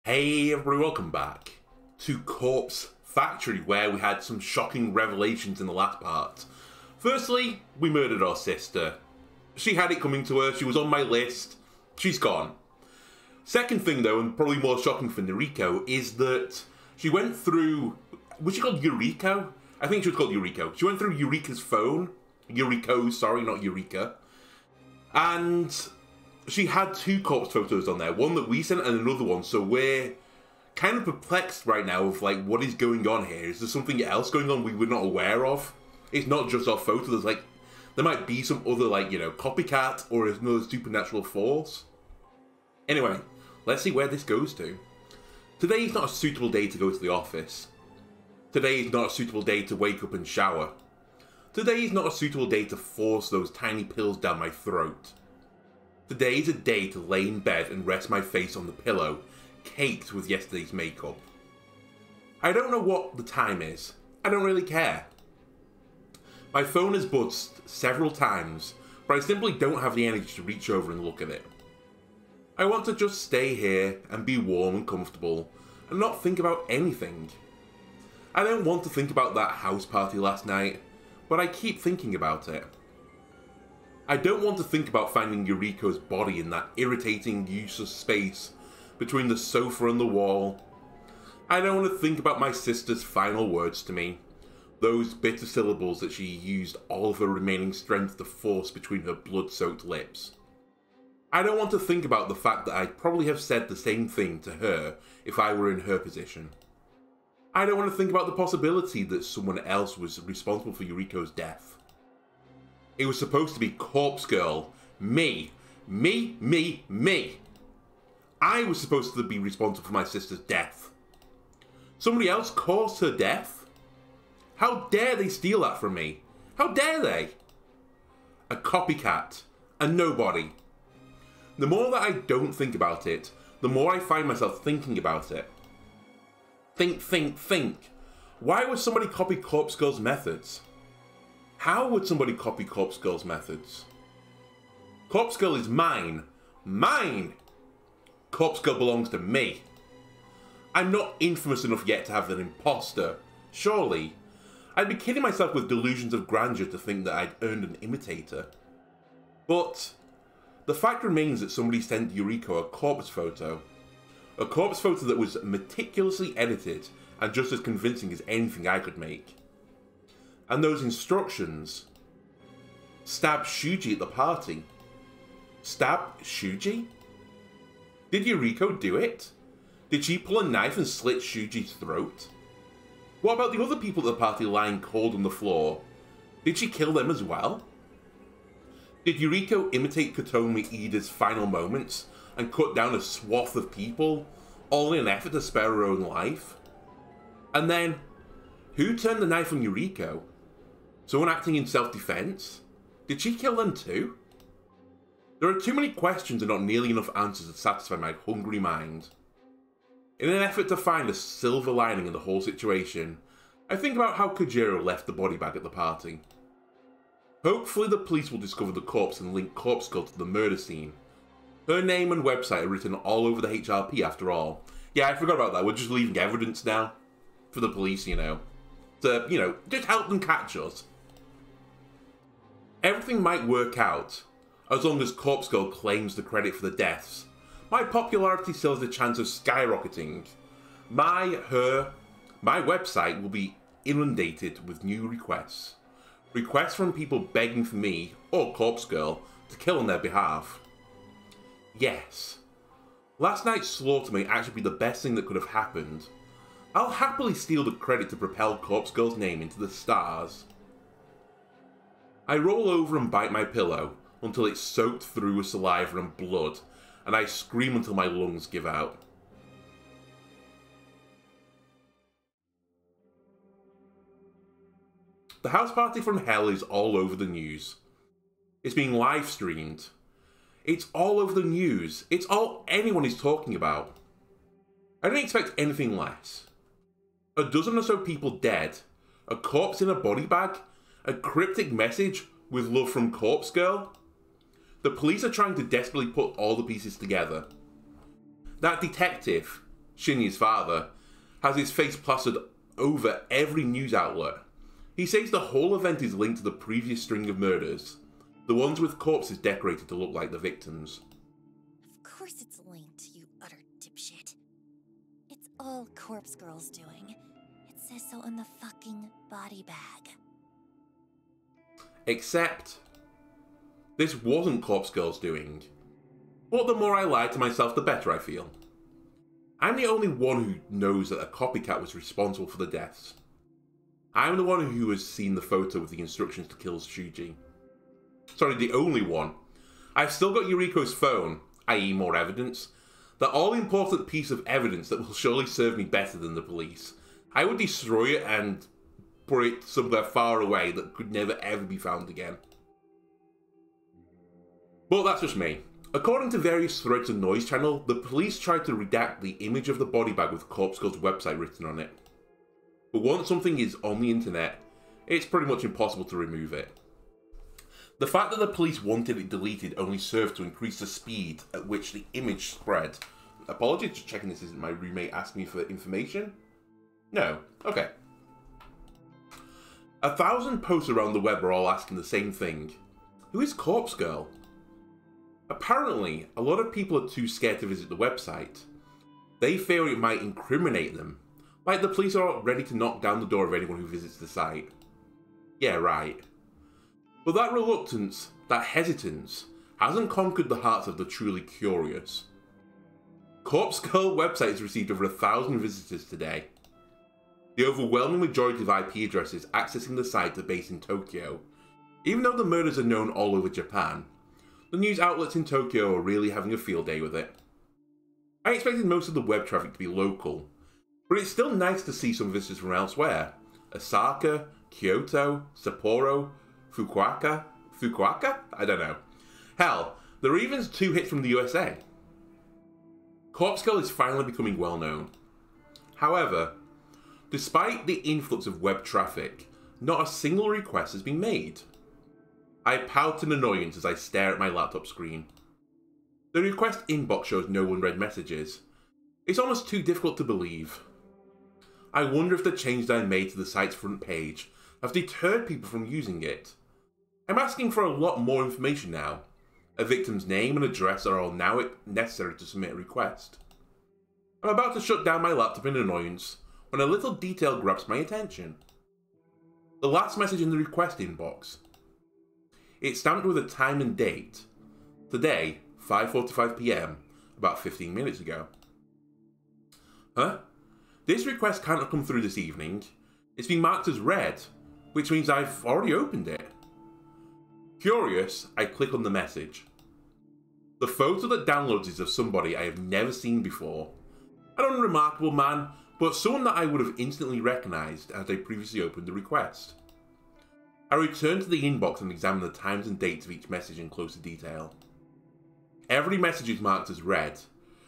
Hey everybody, welcome back to Corpse Factory, where we had some shocking revelations in the last part. Firstly, we murdered our sister. She had it coming to her, she was on my list, she's gone. Second thing though, and probably more shocking for Noriko, is that she went through... Was she called Yuriko? I think she was called Noriko. She went through Eureka's phone. Yuriko's, sorry, not Eureka. And she had two corpse photos on there. One that we sent and another one. So we're kind of perplexed right now of like, what is going on here? Is there something else going on we were not aware of? It's not just our photo. There's like, there might be some other like, you know, copycat or another supernatural force. Anyway, let's see where this goes to. Today is not a suitable day to go to the office. Today is not a suitable day to wake up and shower. Today is not a suitable day to force those tiny pills down my throat. Today is a day to lay in bed and rest my face on the pillow, caked with yesterday's makeup. I don't know what the time is. I don't really care. My phone has buzzed several times, but I simply don't have the energy to reach over and look at it. I want to just stay here and be warm and comfortable and not think about anything. I don't want to think about that house party last night, but I keep thinking about it. I don't want to think about finding Noriko's body in that irritating, useless space between the sofa and the wall. I don't want to think about my sister's final words to me, those bitter syllables that she used all of her remaining strength to force between her blood-soaked lips. I don't want to think about the fact that I'd probably have said the same thing to her if I were in her position. I don't want to think about the possibility that someone else was responsible for Noriko's death. It was supposed to be Corpse Girl. Me. I was supposed to be responsible for my sister's death. Somebody else caused her death? How dare they steal that from me? How dare they? A copycat. A nobody. The more that I don't think about it, the more I find myself thinking about it. Think. Why would somebody copy Corpse Girl's methods? How would somebody copy Corpse Girl's methods? Corpse Girl is mine. Mine! Corpse Girl belongs to me. I'm not infamous enough yet to have an imposter. Surely. I'd be kidding myself with delusions of grandeur to think that I'd earned an imitator. But the fact remains that somebody sent Noriko a corpse photo. A corpse photo that was meticulously edited and just as convincing as anything I could make. And those instructions: stab Shuji at the party. Stab Shuji? Did Noriko do it? Did she pull a knife and slit Shuji's throat? What about the other people at the party lying cold on the floor? Did she kill them as well? Did Noriko imitate Kotomi Iida's final moments and cut down a swath of people, all in an effort to spare her own life? And then, who turned the knife on Noriko? Someone acting in self-defense? Did she kill them too? There are too many questions and not nearly enough answers to satisfy my hungry mind. In an effort to find a silver lining in the whole situation, I think about how Kojiro left the body bag at the party. Hopefully the police will discover the corpse and link Corpse Girl to the murder scene. Her name and website are written all over the HRP after all. Yeah, I forgot about that. We're just leaving evidence now for the police, you know. To, you know, just help them catch us. Everything might work out, as long as Corpse Girl claims the credit for the deaths. My popularity still has a chance of skyrocketing. My website will be inundated with new requests. Requests from people begging for me, or Corpse Girl, to kill on their behalf. Yes. Last night's slaughter may actually be the best thing that could have happened. I'll happily steal the credit to propel Corpse Girl's name into the stars. I roll over and bite my pillow until it's soaked through with saliva and blood, and I scream until my lungs give out. The house party from hell is all over the news. It's being live streamed. It's all over the news. It's all anyone is talking about. I didn't expect anything less. A dozen or so people dead, a corpse in a body bag, a cryptic message with love from Corpse Girl. The police are trying to desperately put all the pieces together. That detective, Shinya's father, has his face plastered over every news outlet. He says the whole event is linked to the previous string of murders, the ones with corpses decorated to look like the victims. Of course it's linked, you utter dipshit. It's all Corpse Girl's doing. It says so on the fucking body bag. Except, this wasn't Corpse Girl's doing. But the more I lie to myself, the better I feel. I'm the only one who knows that a copycat was responsible for the deaths. I'm the one who has seen the photo with the instructions to kill Shuji. Sorry, the only one. I've still got Yuriko's phone, i.e. more evidence. The all-important piece of evidence that will surely serve me better than the police. I would destroy it and put it somewhere far away that could never ever be found again. But that's just me. According to various threads on Noise Channel, the police tried to redact the image of the body bag with Corpse Girl's website written on it. But once something is on the internet, it's pretty much impossible to remove it. The fact that the police wanted it deleted only served to increase the speed at which the image spread. Apologies, just checking this isn't my roommate asking me for information. No, okay. 1,000 posts around the web are all asking the same thing. Who is Corpse Girl? Apparently, a lot of people are too scared to visit the website. They fear it might incriminate them, like the police are ready to knock down the door of anyone who visits the site. Yeah, right. But that reluctance, that hesitance, hasn't conquered the hearts of the truly curious. Corpse Girl website has received over 1,000 visitors today. The overwhelming majority of IP addresses accessing the site are based in Tokyo. Even though the murders are known all over Japan, the news outlets in Tokyo are really having a field day with it. I expected most of the web traffic to be local, but it's still nice to see some visitors from elsewhere. Osaka, Kyoto, Sapporo, Fukuoka? I don't know. Hell, there are even 2 hits from the USA. Corpse Girl is finally becoming well known. However, despite the influx of web traffic, not a single request has been made. I pout in annoyance as I stare at my laptop screen. The request inbox shows no unread messages. It's almost too difficult to believe. I wonder if the changes I made to the site's front page have deterred people from using it. I'm asking for a lot more information now. A victim's name and address are all now necessary to submit a request. I'm about to shut down my laptop in annoyance when a little detail grabs my attention. The last message in the request inbox. It's stamped with a time and date. Today, 5:45 PM, about 15 minutes ago. Huh? This request can't have come through this evening. It's been marked as read, which means I've already opened it. Curious, I click on the message. The photo that downloads is of somebody I have never seen before. An unremarkable man, but someone that I would have instantly recognised as I previously opened the request. I return to the inbox and examine the times and dates of each message in closer detail. Every message is marked as read,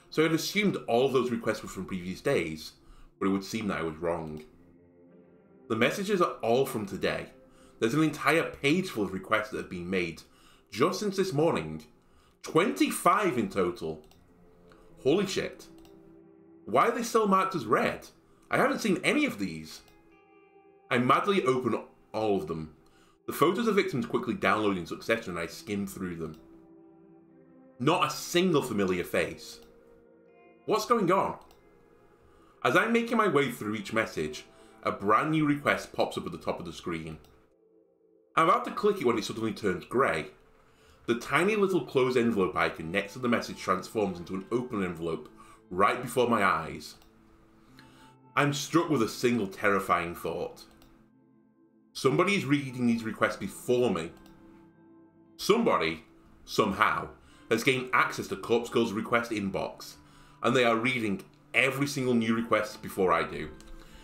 so I had assumed all of those requests were from previous days, but it would seem that I was wrong. The messages are all from today. There's an entire page full of requests that have been made just since this morning. 25 in total. Holy shit. Why are they still marked as read? I haven't seen any of these. I madly open all of them. The photos of victims quickly download in succession and I skim through them. Not a single familiar face. What's going on? As I'm making my way through each message, a brand new request pops up at the top of the screen. I'm about to click it when it suddenly turns grey. The tiny little closed envelope icon next to the message transforms into an open envelope right before my eyes. I'm struck with a single terrifying thought. Somebody is reading these requests before me. Somebody, somehow, has gained access to Corpse Girl's request inbox, and they are reading every single new request before I do.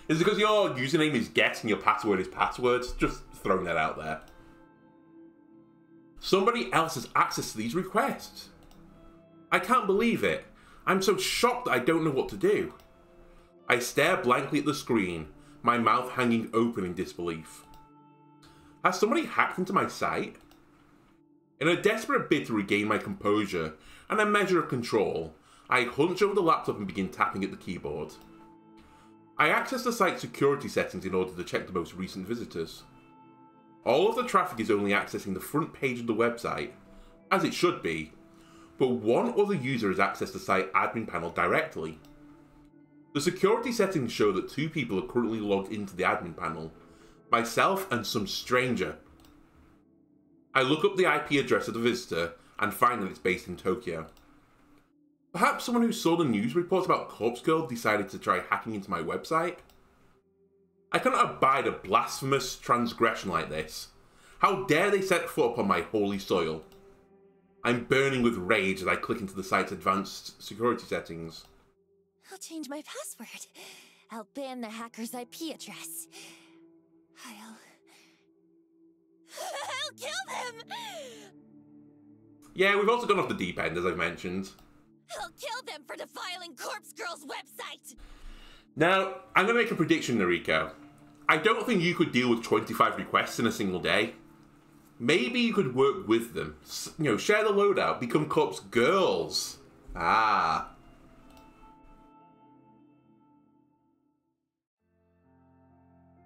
Is it because your username is guess and your password is passwords? Just throwing that out there. Somebody else has access to these requests. I can't believe it. I'm so shocked that I don't know what to do. I stare blankly at the screen, my mouth hanging open in disbelief. Has somebody hacked into my site? In a desperate bid to regain my composure and a measure of control, I hunch over the laptop and begin tapping at the keyboard. I access the site's security settings in order to check the most recent visitors. All of the traffic is only accessing the front page of the website, as it should be, but one other user has accessed the site admin panel directly. The security settings show that 2 people are currently logged into the admin panel, myself and some stranger. I look up the IP address of the visitor and find that it's based in Tokyo. Perhaps someone who saw the news report about Corpse Girl decided to try hacking into my website? I cannot abide a blasphemous transgression like this. How dare they set foot upon my holy soil? I'm burning with rage as I click into the site's advanced security settings. I'll change my password. I'll ban the hacker's IP address. I'll kill them! Yeah, we've also gone off the deep end, as I've mentioned. I'll kill them for defiling Corpse Girl's website! Now, I'm going to make a prediction, Noriko. I don't think you could deal with 25 requests in a single day. Maybe you could work with them. Share the loadout, become Corpse Girls. Ah.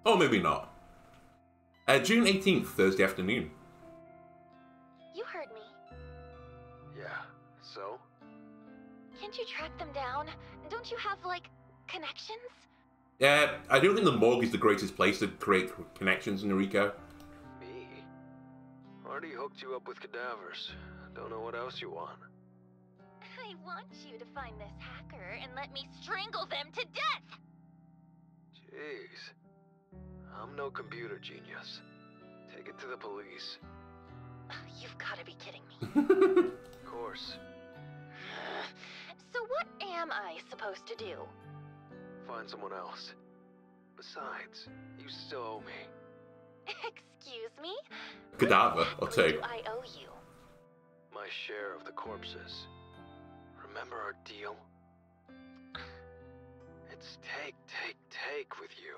Or maybe not. June 18th, Thursday afternoon. You heard me. Yeah, so? Can't you track them down? Don't you have, connections? I don't think the morgue is the greatest place to create connections, Noriko. Me? Already hooked you up with cadavers. Don't know what else you want. I want you to find this hacker and let me strangle them to death! Jeez. I'm no computer genius. Take it to the police. You've gotta be kidding me. Of course. So what am I supposed to do? Find someone else. Besides, you still owe me. Excuse me? Cadaver, or What 2. do I owe you? My share of the corpses. Remember our deal? It's take with you.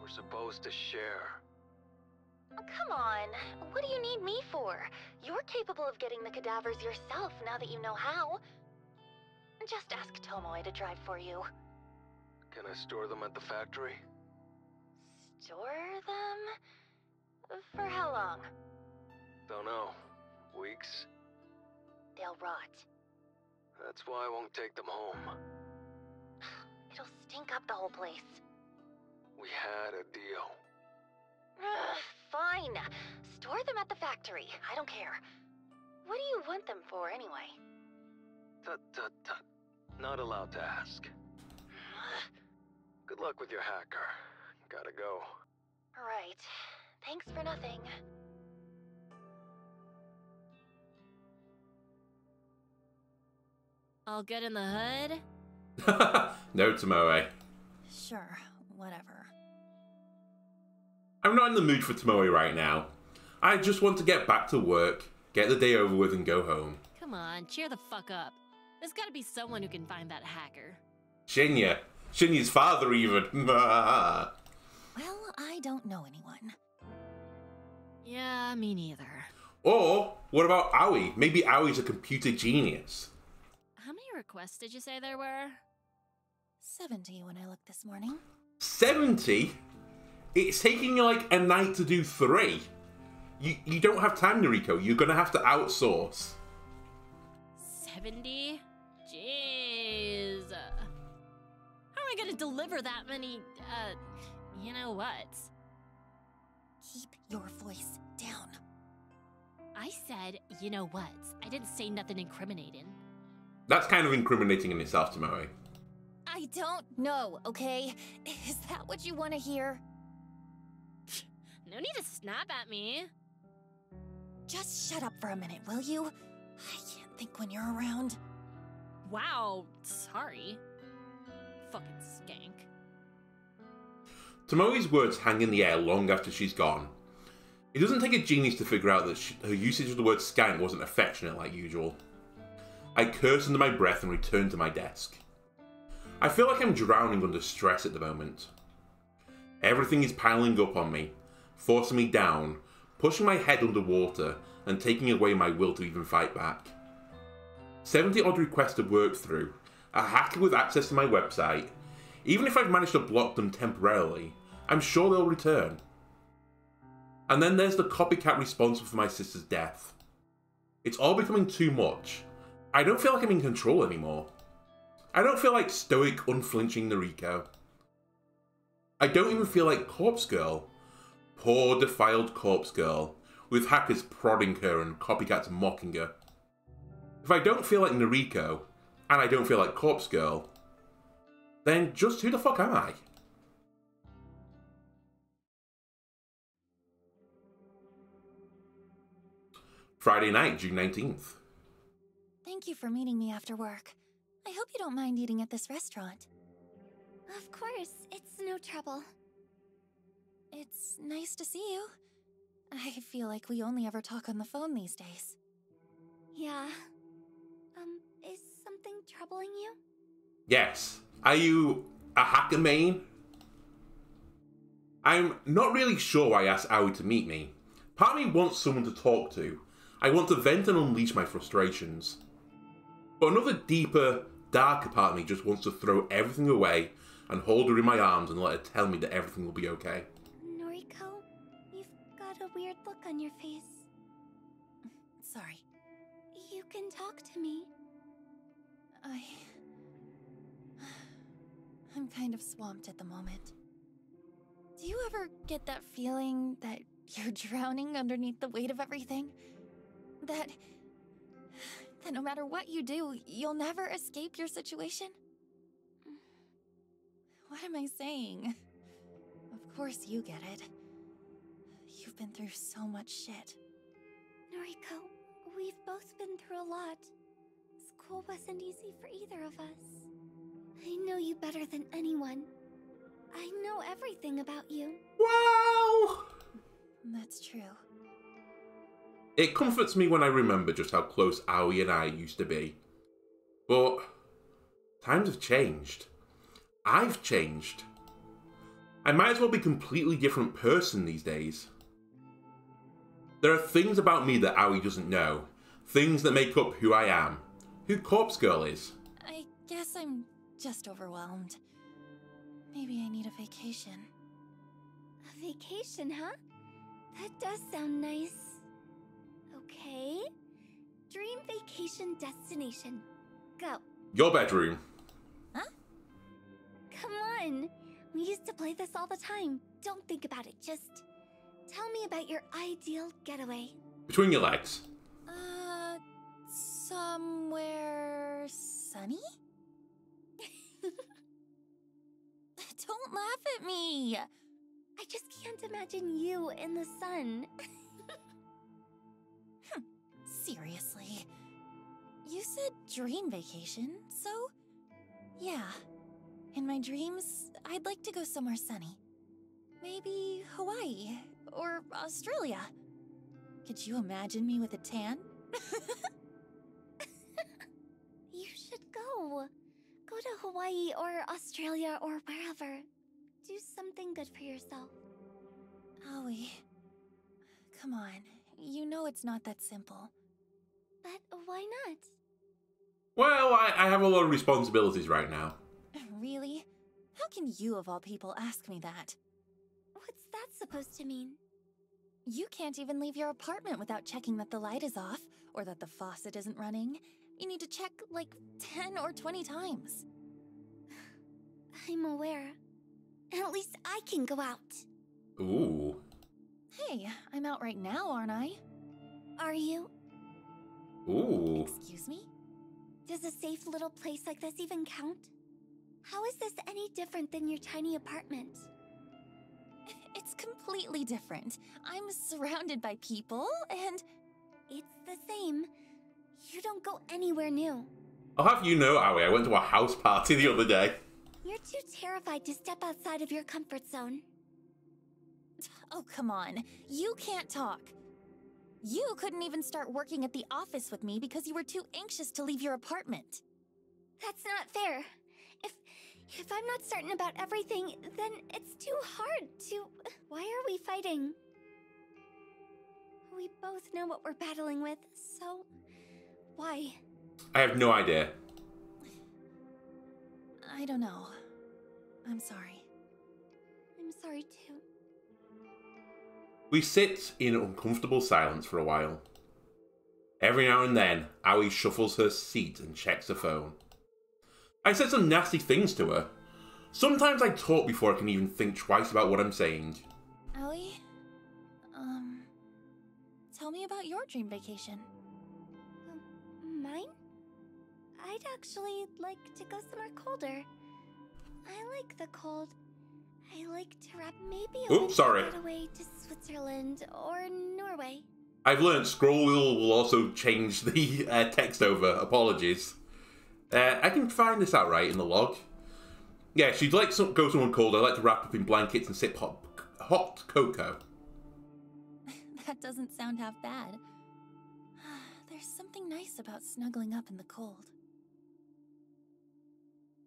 We're supposed to share. Oh, come on. What do you need me for? You're capable of getting the cadavers yourself now that you know how. Just ask Tomoe to drive for you. Can I store them at the factory? Store them? For how long? Don't know. Weeks? They'll rot. That's why I won't take them home. It'll stink up the whole place. We had a deal. Fine. Store them at the factory. I don't care. What do you want them for, anyway? Tut. Not allowed to ask. Good luck with your hacker. Gotta go. Right. Thanks for nothing. All good in the hood? No, Tomoe. Sure, whatever. I'm not in the mood for Tomoe right now. I just want to get back to work, get the day over with, and go home. Come on, cheer the fuck up. There's gotta be someone who can find that hacker. Shinya. Shinya's father, even. Well, I don't know anyone. Yeah, me neither. Or, what about Aoi? Maybe Aoi's a computer genius. How many requests did you say there were? 70 when I looked this morning. 70? It's taking you like a night to do 3. You don't have time, Noriko. You're gonna have to outsource. 70? Jeez. How am I gonna deliver that many, you know what? Keep your voice down. I said, you know what? I didn't say nothing incriminating. That's kind of incriminating in itself, Tomoe. I don't know, okay? Is that what you want to hear? No need to snap at me. Just shut up for a minute, will you? I can't think when you're around. Wow, sorry. Fucking skank. Tomoe's words hang in the air long after she's gone. It doesn't take a genius to figure out that her usage of the word skank wasn't affectionate like usual. I curse under my breath and return to my desk. I feel like I'm drowning under stress at the moment. Everything is piling up on me, forcing me down, pushing my head underwater, and taking away my will to even fight back. 70 odd requests to work through, a hacker with access to my website. Even if I've managed to block them temporarily, I'm sure they'll return. And then there's the copycat responsible for my sister's death. It's all becoming too much. I don't feel like I'm in control anymore. I don't feel like stoic, unflinching Noriko. I don't even feel like Corpse Girl. Poor, defiled Corpse Girl, with hackers prodding her and copycats mocking her. If I don't feel like Noriko, and I don't feel like Corpse Girl, then just who the fuck am I? Friday night, June 19th. Thank you for meeting me after work. I hope you don't mind eating at this restaurant. Of course, it's no trouble. It's nice to see you. I feel like we only ever talk on the phone these days. Yeah. Is something troubling you? Yes. Are you a hacker main? I'm not really sure why I asked Aoi to meet me. Part of me wants someone to talk to. I want to vent and unleash my frustrations. But another deeper, darker part of me just wants to throw everything away and hold her in my arms and let her tell me that everything will be okay. Noriko, you've got a weird look on your face. Sorry. You can talk to me. I'm kind of swamped at the moment. Do you ever get that feeling that you're drowning underneath the weight of everything? That no matter what you do, you'll never escape your situation? What am I saying? Of course you get it. You've been through so much shit. Noriko, we've both been through a lot. School wasn't easy for either of us. I know you better than anyone. I know everything about you. Wow! That's true. It comforts me when I remember just how close Aoi and I used to be. But times have changed. I've changed. I might as well be a completely different person these days. There are things about me that Aoi doesn't know. Things that make up who I am. Who Corpse Girl is. I guess I'm just overwhelmed. Maybe I need a vacation. A vacation, huh? That does sound nice. Okay. Dream vacation destination. Go. Your bedroom. Huh? Come on. We used to play this all the time. Don't think about it. Just tell me about your ideal getaway. Between your legs. Somewhere sunny? Don't laugh at me. I just can't imagine you in the sun. Seriously. You said dream vacation, so yeah. In my dreams, I'd like to go somewhere sunny. Maybe Hawaii or Australia. Could you imagine me with a tan? You should go. Go to Hawaii or Australia or wherever. Do something good for yourself. Aoi, come on. You know it's not that simple. But why not? Well, I have a lot of responsibilities right now. Really? How can you, of all people, ask me that? What's that supposed to mean? You can't even leave your apartment without checking that the light is off, or that the faucet isn't running. You need to check, like, 10 or 20 times. I'm aware. At least I can go out. Ooh. Hey, I'm out right now, aren't I? Are you? Ooh. Excuse me? Does a safe little place like this even count? How is this any different than your tiny apartment? It's completely different. I'm surrounded by people, and it's the same. You don't go anywhere new. I'll have you know, Aoi, I went to a house party the other day. You're too terrified to step outside of your comfort zone. Oh, come on. You can't talk. You couldn't even start working at the office with me because you were too anxious to leave your apartment. That's not fair. If I'm not certain about everything, then it's too hard to... Why are we fighting? We both know what we're battling with, so... Why? I have no idea. I don't know. I'm sorry. I'm sorry too. We sit in uncomfortable silence for a while. Every now and then, Aoi shuffles her seat and checks her phone. I said some nasty things to her. Sometimes I talk before I can even think twice about what I'm saying. Aoi? Tell me about your dream vacation. Mine? I'd actually like to go somewhere colder. I like the cold. I like to wrap maybe a winter getaway to Switzerland or Norway. I've learned scroll wheel will also change the text over. Apologies. I can find this out right in the log. Yeah, she'd like to go somewhere cold. I like to wrap up in blankets and sip hot cocoa. That doesn't sound half bad. There's something nice about snuggling up in the cold.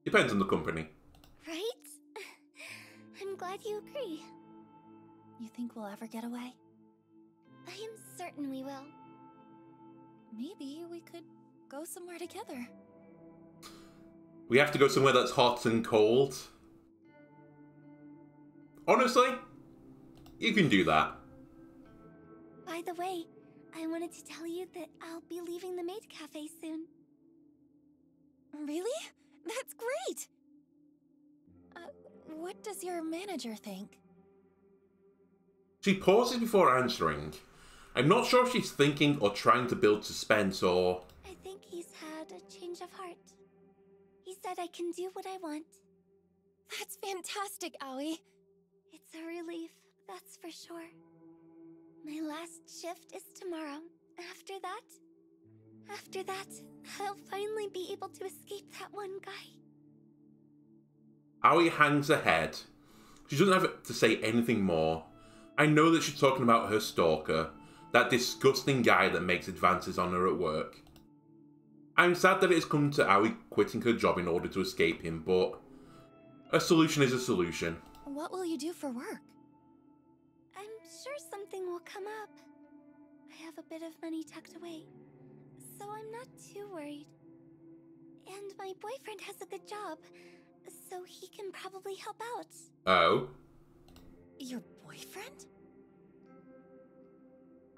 Depends on the company. Right? I'm glad you agree. You think we'll ever get away? I am certain we will. Maybe we could go somewhere together. We have to go somewhere that's hot and cold. Honestly, you can do that. By the way, I wanted to tell you that I'll be leaving the maid cafe soon. Really? That's great! What does your manager think? She pauses before answering. I'm not sure if she's thinking or trying to build suspense or... I think he's had a change of heart. He said I can do what I want. That's fantastic, Aoi. It's a relief, that's for sure. My last shift is tomorrow. After that, I'll finally be able to escape that one guy. Aoi hangs her head. She doesn't have to say anything more. I know that she's talking about her stalker, that disgusting guy that makes advances on her at work. I'm sad that it has come to Aoi quitting her job in order to escape him, but a solution is a solution. What will you do for work? I'm sure something will come up. I have a bit of money tucked away, so I'm not too worried. And my boyfriend has a good job, so he can probably help out. Oh? Your boyfriend?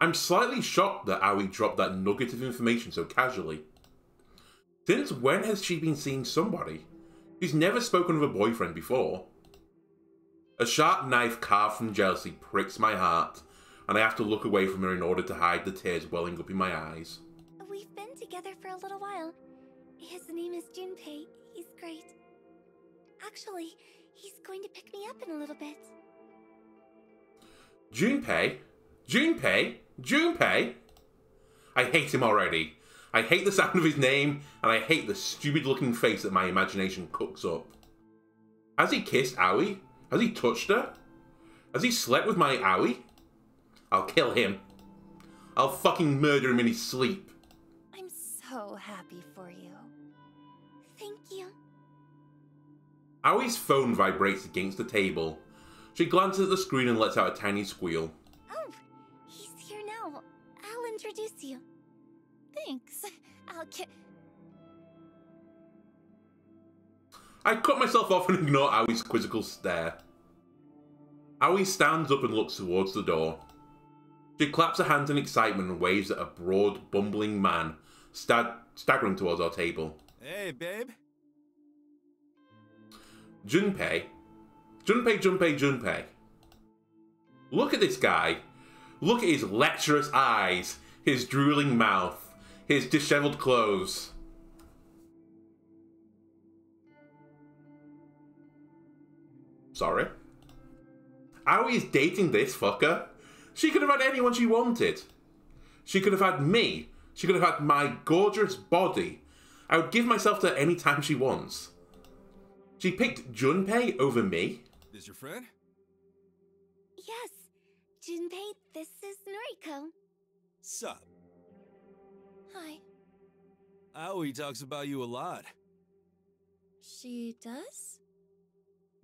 I'm slightly shocked that Aoi dropped that nugget of information so casually. Since when has she been seeing somebody? She's never spoken of a boyfriend before. A sharp knife carved from jealousy pricks my heart, and I have to look away from her in order to hide the tears welling up in my eyes. We've been together for a little while. His name is Junpei. He's great. Actually, he's going to pick me up in a little bit. Junpei? Junpei? Junpei? I hate him already. I hate the sound of his name, and I hate the stupid-looking face that my imagination cooks up. Has he kissed Aoi? Has he touched her? Has he slept with my Aoi? I'll kill him. I'll fucking murder him in his sleep. I'm so happy for you. Thank you. Aoi's phone vibrates against the table. She glances at the screen and lets out a tiny squeal. Oh, he's here now. I'll introduce you. Thanks. I cut myself off and ignore Aoi's quizzical stare. Aoi stands up and looks towards the door. She claps her hands in excitement and waves at a broad, bumbling man staggering towards our table. Hey, babe. Junpei. Junpei. Look at this guy. Look at his lecherous eyes, his drooling mouth, his disheveled clothes. Sorry. Aoi is dating this fucker. She could have had anyone she wanted. She could have had me. She could have had my gorgeous body. I would give myself to her any time she wants. She picked Junpei over me? This your friend? Yes. Junpei, this is Noriko. Sup? Hi. Aoi talks about you a lot. She does?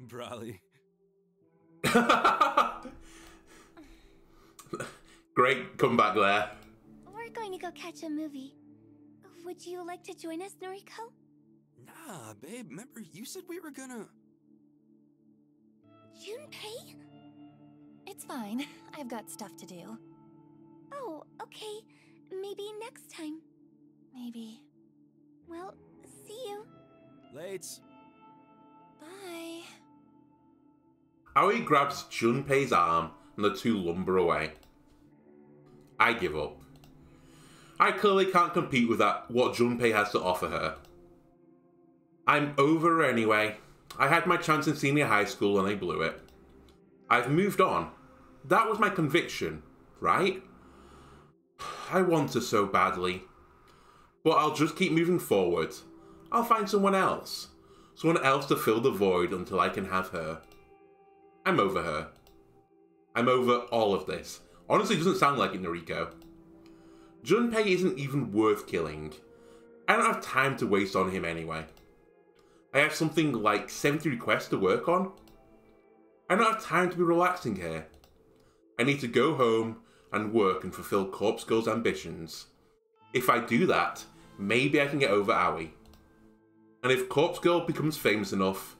Probably. Great comeback there. We're going to go catch a movie. Would you like to join us, Noriko? Nah, babe, remember you said we were gonna... Junpei? It's fine. I've got stuff to do. Oh, okay. Maybe next time. Maybe. Well, see you. Lates. Bye. Aoi grabs Junpei's arm and the two lumber away. I give up. I clearly can't compete with what Junpei has to offer her. I'm over her anyway. I had my chance in senior high school and I blew it. I've moved on. That was my conviction, right? I want her so badly. But I'll just keep moving forward. I'll find someone else. Someone else to fill the void until I can have her. I'm over her. I'm over all of this. Honestly, it doesn't sound like it, Noriko. Junpei isn't even worth killing. I don't have time to waste on him anyway. I have something like 70 requests to work on. I don't have time to be relaxing here. I need to go home and work and fulfill Corpse Girl's ambitions. If I do that, maybe I can get over Aoi. And if Corpse Girl becomes famous enough,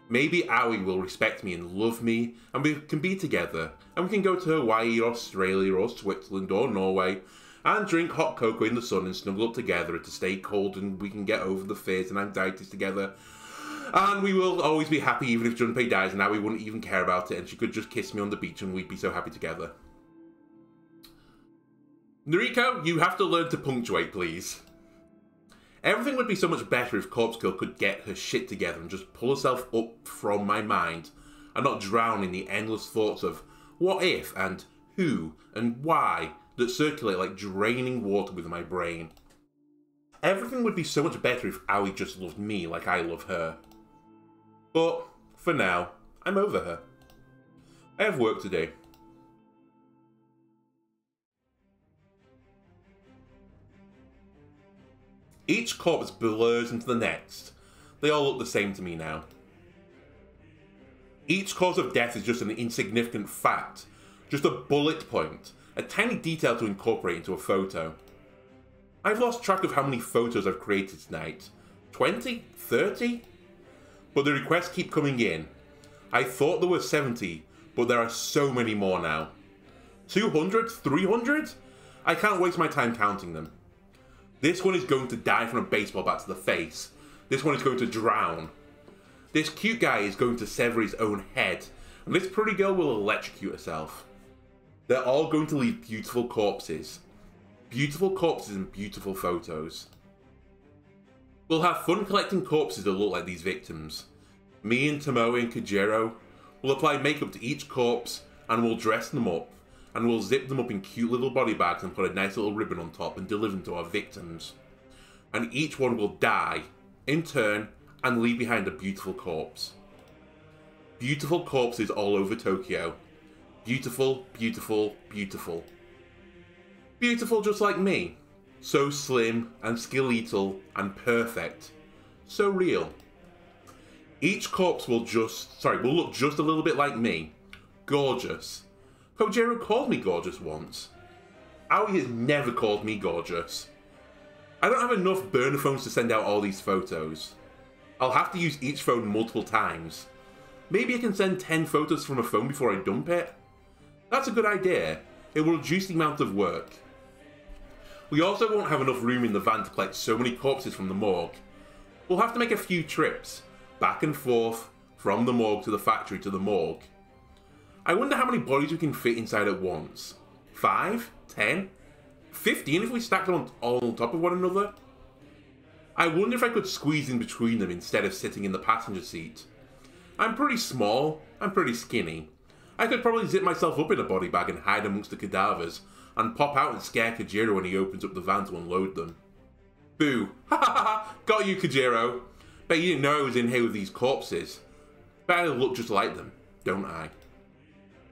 maybe Aoi will respect me and love me, and we can be together, and we can go to Hawaii or Australia or Switzerland or Norway, and drink hot cocoa in the sun and snuggle up together to stay cold, and we can get over the fears and anxieties together. And we will always be happy even if Junpei dies, and Aoi wouldn't even care about it, and she could just kiss me on the beach and we'd be so happy together. Noriko, you have to learn to punctuate, please. Everything would be so much better if Corpse Girl could get her shit together and just pull herself up from my mind and not drown in the endless thoughts of what if and who and why that circulate like draining water within my brain. Everything would be so much better if Aoi just loved me like I love her. But, for now, I'm over her. I have work to do. Each corpse blurs into the next. They all look the same to me now. Each cause of death is just an insignificant fact, just a bullet point, a tiny detail to incorporate into a photo. I've lost track of how many photos I've created tonight. 20? 30? But the requests keep coming in. I thought there were 70, but there are so many more now. 200? 300? I can't waste my time counting them. This one is going to die from a baseball bat to the face. This one is going to drown. This cute guy is going to sever his own head. And this pretty girl will electrocute herself. They're all going to leave beautiful corpses. Beautiful corpses and beautiful photos. We'll have fun collecting corpses that look like these victims. Me and Tomoe and Kajiro will apply makeup to each corpse and we'll dress them up. And we'll zip them up in cute little body bags and put a nice little ribbon on top and deliver them to our victims. And each one will die, in turn, and leave behind a beautiful corpse. Beautiful corpses all over Tokyo. Beautiful, beautiful, beautiful. Beautiful just like me. So slim and skeletal and perfect. So real. Each corpse will look just a little bit like me. Gorgeous. Kojiro called me gorgeous once. Aoi has never called me gorgeous. I don't have enough burner phones to send out all these photos. I'll have to use each phone multiple times. Maybe I can send 10 photos from a phone before I dump it? That's a good idea. It will reduce the amount of work. We also won't have enough room in the van to collect so many corpses from the morgue. We'll have to make a few trips, back and forth, from the morgue to the factory to the morgue. I wonder how many bodies we can fit inside at once. 5? 10? 15 if we stack them all on top of one another? I wonder if I could squeeze in between them instead of sitting in the passenger seat. I'm pretty small, I'm pretty skinny. I could probably zip myself up in a body bag and hide amongst the cadavers, and pop out and scare Kajiro when he opens up the van to unload them. Boo! Ha ha ha! Got you, Kajiro! Bet you didn't know I was in here with these corpses. Bet I look just like them, don't I?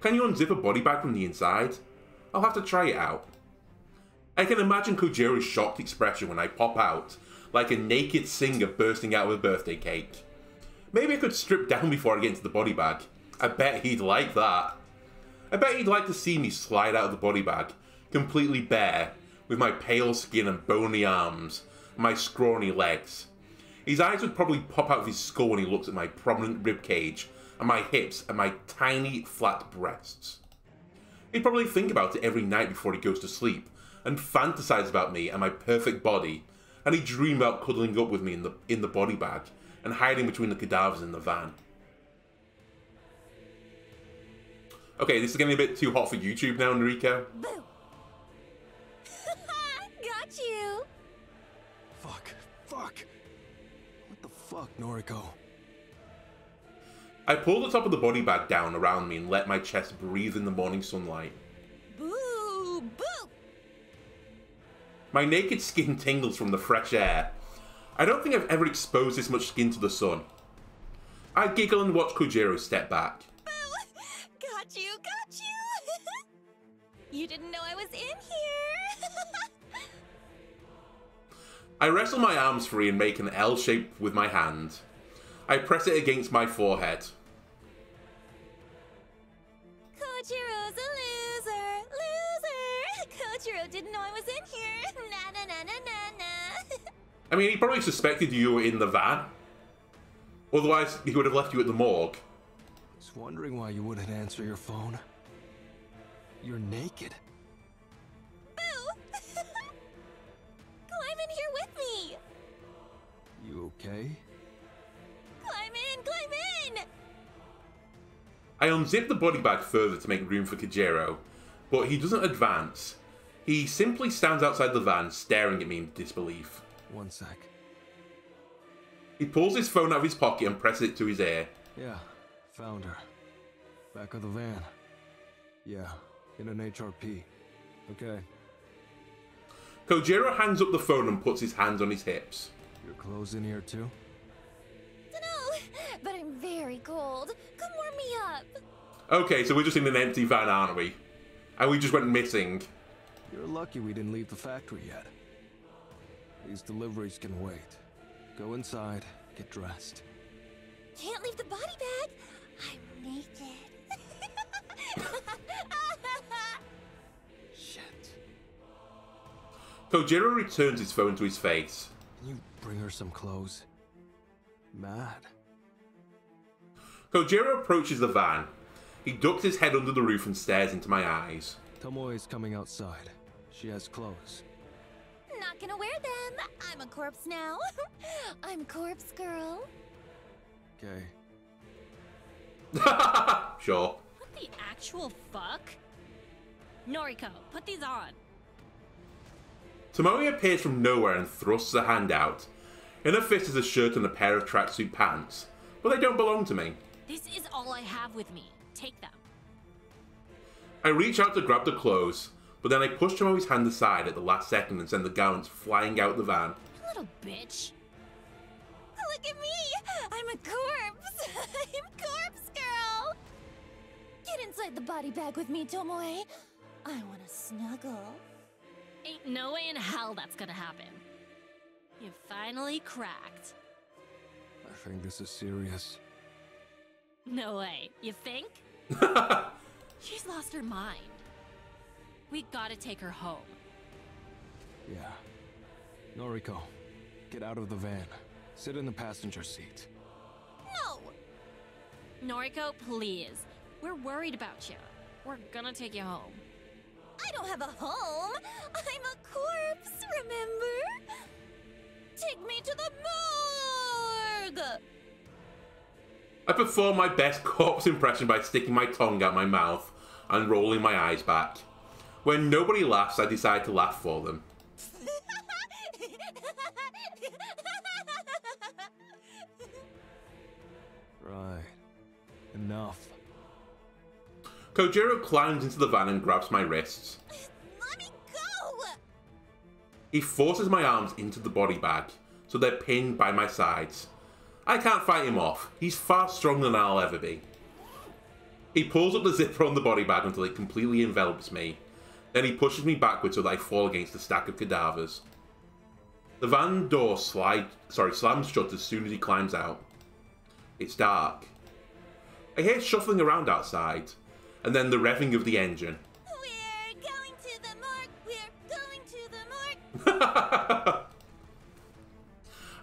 Can you unzip a body bag from the inside? I'll have to try it out. I can imagine Kojiro's shocked expression when I pop out, like a naked singer bursting out of a birthday cake. Maybe I could strip down before I get into the body bag. I bet he'd like that. I bet he'd like to see me slide out of the body bag, completely bare, with my pale skin and bony arms, my scrawny legs. His eyes would probably pop out of his skull when he looks at my prominent rib cage, and my hips, and my tiny, flat breasts. He'd probably think about it every night before he goes to sleep, and fantasize about me and my perfect body, and he'd dream about cuddling up with me in the body bag, and hiding between the cadavers in the van. Okay, this is getting a bit too hot for YouTube now, Noriko. Boo! Got you! Fuck. What the fuck, Noriko? I pulled the top of the body bag down around me and let my chest breathe in the morning sunlight. Boo! Boo! My naked skin tingles from the fresh air. I don't think I've ever exposed this much skin to the sun. I giggle and watch Kojiro step back. Boo! Got you! You didn't know I was in here! I wrestle my arms free and make an L shape with my hand. I press it against my forehead. Kojiro's a loser! Kojiro didn't know I was in here! Na. I mean, he probably suspected you were in the van. Otherwise, he would have left you at the morgue. I was wondering why you wouldn't answer your phone. You're naked. Boo! Climb in here with me! You okay? Climb in! I unzip the body bag further to make room for Kojiro, but he doesn't advance. He simply stands outside the van, staring at me in disbelief. One sec. He pulls his phone out of his pocket and presses it to his ear. Yeah, found her. Back of the van. Yeah, in an HRP. Okay. Kojiro hangs up the phone and puts his hands on his hips. Your clothes in here too? Dunno, but I'm very cold. Come warm me up. Okay, so we're just in an empty van, aren't we? And we just went missing. You're lucky we didn't leave the factory yet. These deliveries can wait. Go inside, get dressed. Can't leave the body bag. I'm naked. Shit. Kojiro returns his phone to his face. Can you bring her some clothes? Mad. Kojiro approaches the van. He ducks his head under the roof and stares into my eyes. Tomoe's coming outside. She has clothes. Not gonna wear them. I'm a corpse now. I'm corpse girl. Okay. Sure. What the actual fuck? Noriko, put these on. Tomoe appears from nowhere and thrusts a hand out. In her fist is a shirt and a pair of tracksuit pants, but they don't belong to me. This is all I have with me. Take them. I reach out to grab the clothes, but then I push Tomoe's hand aside at the last second and send the garments flying out the van. You little bitch. Look at me. I'm a corpse. I'm corpse girl. Get inside the body bag with me, Tomoe. I want to snuggle. Ain't no way in hell that's gonna happen. You finally cracked. I think this is serious. No way. You think? She's lost her mind. We gotta take her home. Yeah. Noriko, get out of the van. Sit in the passenger seat. No. Noriko, please. We're worried about you. We're gonna take you home. I don't have a home. I'm a corpse, remember? Take me to the morgue. I perform my best corpse impression by sticking my tongue out my mouth and rolling my eyes back. When nobody laughs, I decide to laugh for them. Right. Enough. Kojiro climbs into the van and grabs my wrists. Let me go. He forces my arms into the body bag, so they're pinned by my sides. I can't fight him off. He's far stronger than I'll ever be. He pulls up the zipper on the body bag until it completely envelops me. Then he pushes me backwards so that I fall against a stack of cadavers. The van door slams shut as soon as he climbs out. It's dark. I hear shuffling around outside, and then the revving of the engine. We're going to the morgue. We're going to the morgue.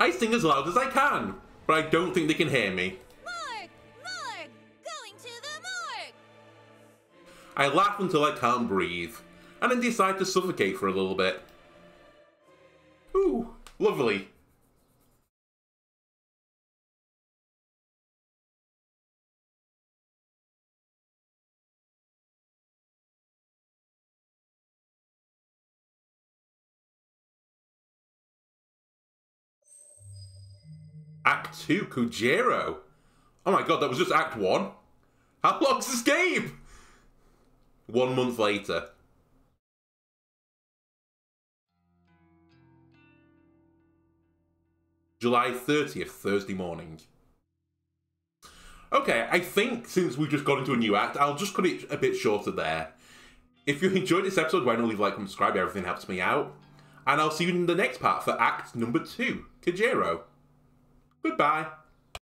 I sing as loud as I can, but I don't think they can hear me. Morgue! Morgue! Going to the morgue! I laugh until I can't breathe, and then decide to suffocate for a little bit. Ooh, lovely. Act 2, Kujiro. Oh my god, that was just Act 1? How long's this game? 1 month later. July 30th, Thursday morning. Okay, I think since we've just got into a new act, I'll just cut it a bit shorter there. If you enjoyed this episode, why not leave a like and subscribe, everything helps me out. And I'll see you in the next part for Act number 2, Kujiro. Goodbye.